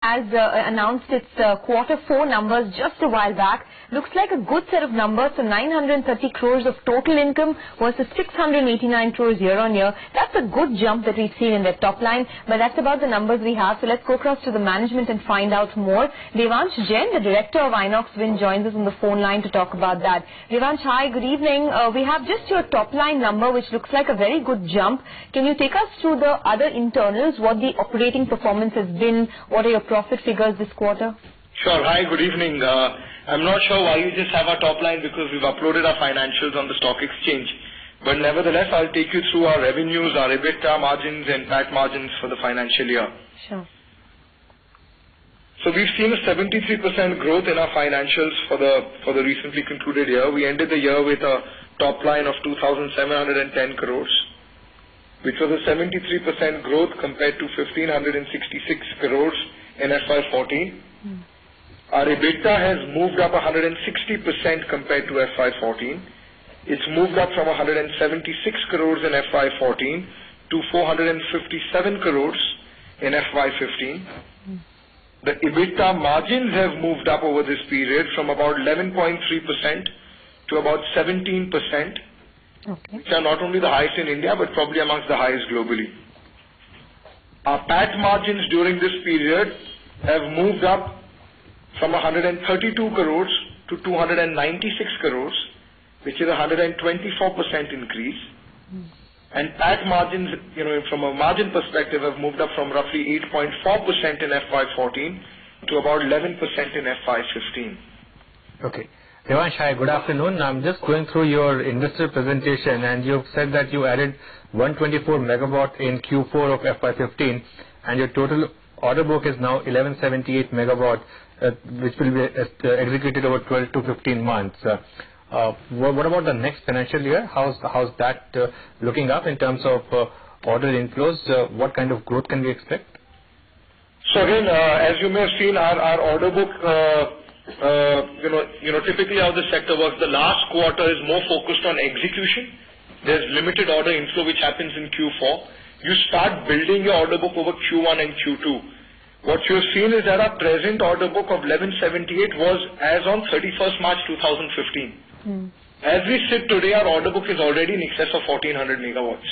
has announced its Q4 numbers just a while back. Looks like a good set of numbers. So 930 crores of total income versus 689 crores year on year. That's a good jump that we've seen in their top line. But that's about the numbers we have. So let's go across to the management and find out more. DEVANSH, the director of Inox Wind, joins us on the phone line to talk about that. DEVANSH, hi, good evening. We have just your top line number, which looks like a very good jump. Can you take us through the other internals, what the operating performance has been, what are your profit figures this quarter? Sure. Hi, good evening. I'm not sure why you just have our top line because we've uploaded our financials on the stock exchange. But nevertheless, I'll take you through our revenues, our EBITDA margins and PAT margins for the financial year. Sure. So we've seen a 73% growth in our financials for the recently concluded year. We ended the year with a top line of 2,710 crores, which was a 73% growth compared to 1,566 crores in FY14. Our EBITDA has moved up 160% compared to FY14. It's moved up from 176 crores in FY14 to 457 crores in FY15. The EBITDA margins have moved up over this period from about 11.3% to about 17%, which are not only the highest in India but probably amongst the highest globally. Our PAT margins during this period have moved up from 132 crores to 296 crores, which is a 124% increase. And PAT margins, from a margin perspective, have moved up from roughly 8.4% in FY14 to about 11% in FY15. Okay. DEVANSH, hi, good afternoon. I'm just going through your investor presentation and you've said that you added 124 megawatt in Q4 of FY15 and your total order book is now 1178 megawatt, which will be executed over 12 to 15 months. What about the next financial year? How's that looking up in terms of order inflows? What kind of growth can we expect? So again, as you may have seen, our order book, typically how the sector works, the last quarter is more focused on execution. There's limited order inflow which happens in Q4. You start building your order book over Q1 and Q2. What you've seen is that our present order book of 1178 was as on 31st March 2015. As we sit today, our order book is already in excess of 1400 megawatts.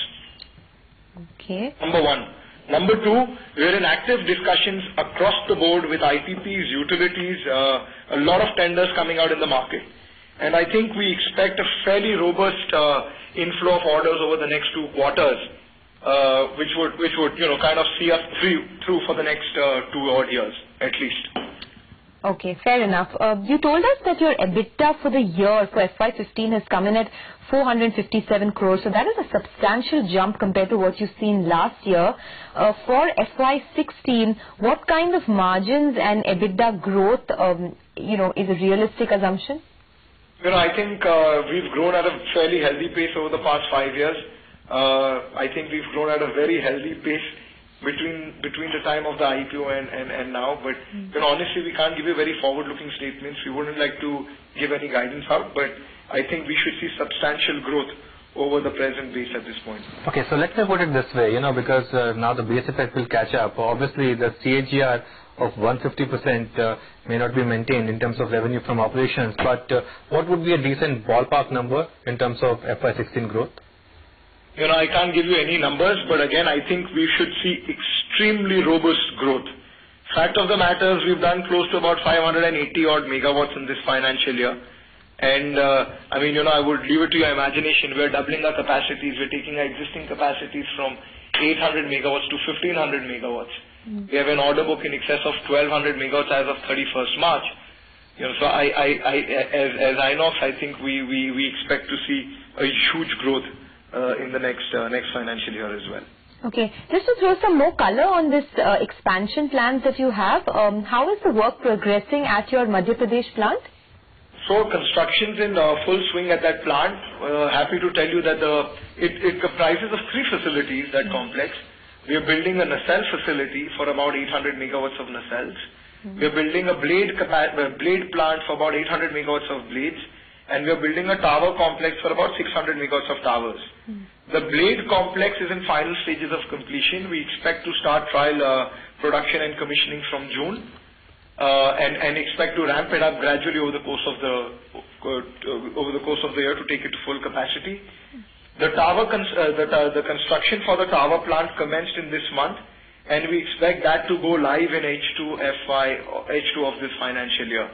Okay. Number one. Number two, we're in active discussions across the board with IPPs, utilities, a lot of tenders coming out in the market. And I think we expect a fairly robust inflow of orders over the next 2 quarters, which would kind of see us through for the next 2 odd years at least. Okay, fair enough. You told us that your EBITDA for the year for FY15 has come in at 457 crores. So that is a substantial jump compared to what you've seen last year. For FY16, what kind of margins and EBITDA growth, is a realistic assumption? I think we've grown at a fairly healthy pace over the past 5 years. I think we've grown at a very healthy pace between the time of the IPO and now, but honestly we can't give you very forward-looking statements. We wouldn't like to give any guidance out, but I think we should see substantial growth over the present base at this point. Okay, so let me put it this way, because now the base effect will catch up. Obviously the CAGR of 150% may not be maintained in terms of revenue from operations, but what would be a decent ballpark number in terms of FY16 growth? I can't give you any numbers, but again, I think we should see extremely robust growth. Fact of the matter is we've done close to about 580 odd megawatts in this financial year. And I would leave it to your imagination. We're doubling our capacities. We're taking our existing capacities from 800 megawatts to 1500 megawatts. We have an order book in excess of 1200 megawatts as of 31st March. So as Inox, I think we expect to see a huge growth in the next financial year as well. Okay, just to throw some more color on this expansion plans that you have, how is the work progressing at your Madhya Pradesh plant? So construction's in full swing at that plant. Happy to tell you that it comprises of 3 facilities, that complex. We are building a nacelle facility for about 800 megawatts of nacelles. We are building a blade plant for about 800 megawatts of blades. And we are building a tower complex for about 600 megawatts of towers. The blade complex is in final stages of completion. We expect to start trial production and commissioning from June, and expect to ramp it up gradually over the course of the year to take it to full capacity. The construction for the tower plant commenced in this month, and we expect that to go live in H2 of this financial year.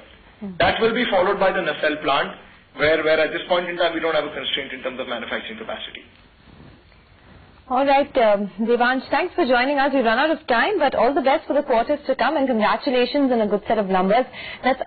That will be followed by the nacelle plant, where at this point in time we don't have a constraint in terms of manufacturing capacity. All right, Devansh, thanks for joining us. We've run out of time, but all the best for the quarters to come, and congratulations on a good set of numbers. That's